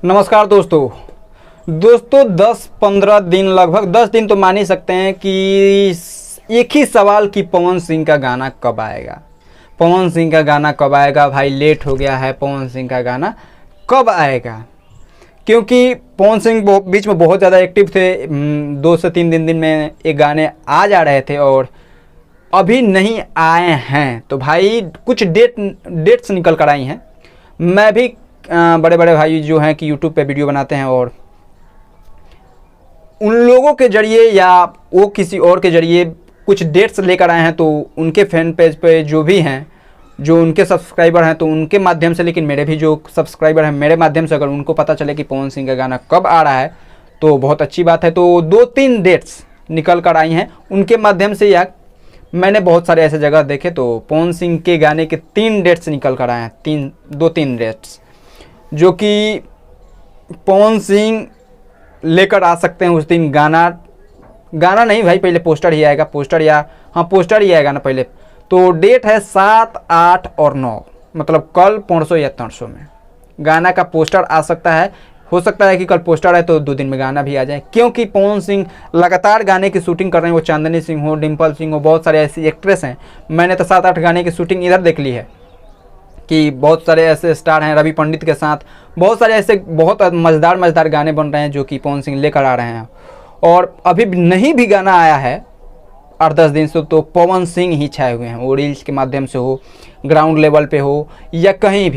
नमस्कार दोस्तों 10-15 दिन, लगभग 10 दिन तो मान ही सकते हैं कि एक ही सवाल कि पवन सिंह का गाना कब आएगा। पवन सिंह का गाना कब आएगा भाई, लेट हो गया है, पवन सिंह का गाना कब आएगा। क्योंकि पवन सिंह बीच में बहुत ज़्यादा एक्टिव थे, 2 से 3 दिन में एक गाने आ जा रहे थे और अभी नहीं आए हैं। तो भाई कुछ डेट्स निकल कर आई हैं। मैं भी बड़े बड़े भाई जो हैं कि यूट्यूब पे वीडियो बनाते हैं और उन लोगों के ज़रिए या वो किसी और के ज़रिए कुछ डेट्स लेकर आए हैं। तो उनके फैन पेज पे जो भी हैं, जो उनके सब्सक्राइबर हैं, तो उनके माध्यम से, लेकिन मेरे भी जो सब्सक्राइबर हैं मेरे माध्यम से अगर उनको पता चले कि पवन सिंह का गाना कब आ रहा है तो बहुत अच्छी बात है। तो 2-3 डेट्स निकल कर आई हैं उनके माध्यम से, या मैंने बहुत सारे ऐसे जगह देखे तो पवन सिंह के गाने के 3 डेट्स निकल कर आए हैं, 2-3 डेट्स जो कि पवन सिंह लेकर आ सकते हैं उस दिन। गाना नहीं भाई, पहले पोस्टर ही आएगा, पोस्टर ही आएगा ना पहले। तो डेट है 7, 8 और 9, मतलब कल, परसों या तरसों में गाना का पोस्टर आ सकता है। हो सकता है कि कल पोस्टर है तो 2 दिन में गाना भी आ जाए, क्योंकि पवन सिंह लगातार गाने की शूटिंग कर रहे हैं। वो चांदनी सिंह हो, डिम्पल सिंह हो, बहुत सारे ऐसी एक्ट्रेस हैं। मैंने तो 7-8 गाने की शूटिंग इधर देख ली है कि बहुत सारे ऐसे स्टार हैं, रवि पंडित के साथ बहुत सारे ऐसे बहुत मज़ेदार गाने बन रहे हैं जो कि पवन सिंह लेकर आ रहे हैं। और अभी नहीं भी गाना आया है 8-10 दिन से, तो पवन सिंह ही छाए हुए हैं। वो रील्स के माध्यम से हो, ग्राउंड लेवल पे हो, या कहीं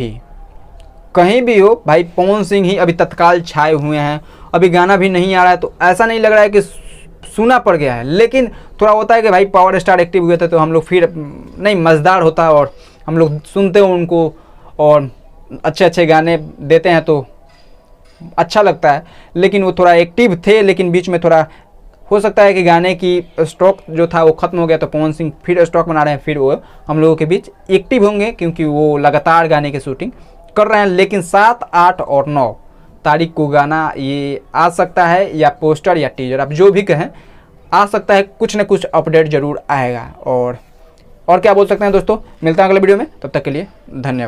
भी हो भाई, पवन सिंह ही अभी तत्काल छाए हुए हैं। अभी गाना भी नहीं आ रहा है तो ऐसा नहीं लग रहा है कि सुना पड़ गया है, लेकिन थोड़ा होता है कि भाई पावर स्टार एक्टिव हुए थे तो हम लोग फिर नहीं, मज़ेदार होता है और हम लोग सुनते हो उनको और अच्छे गाने देते हैं तो अच्छा लगता है। लेकिन वो थोड़ा एक्टिव थे, लेकिन बीच में थोड़ा हो सकता है कि गाने की स्टॉक जो था वो ख़त्म हो गया, तो पवन सिंह फिर स्टॉक बना रहे हैं, फिर वो हम लोगों के बीच एक्टिव होंगे क्योंकि वो लगातार गाने की शूटिंग कर रहे हैं। लेकिन 7, 8 और 9 तारीख को गाना ये आ सकता है, या पोस्टर या टीजर, आप जो भी कहें, आ सकता है। कुछ न कुछ अपडेट ज़रूर आएगा। और क्या बोल सकते हैं दोस्तों, मिलता है अगले वीडियो में, तब तक के लिए धन्यवाद।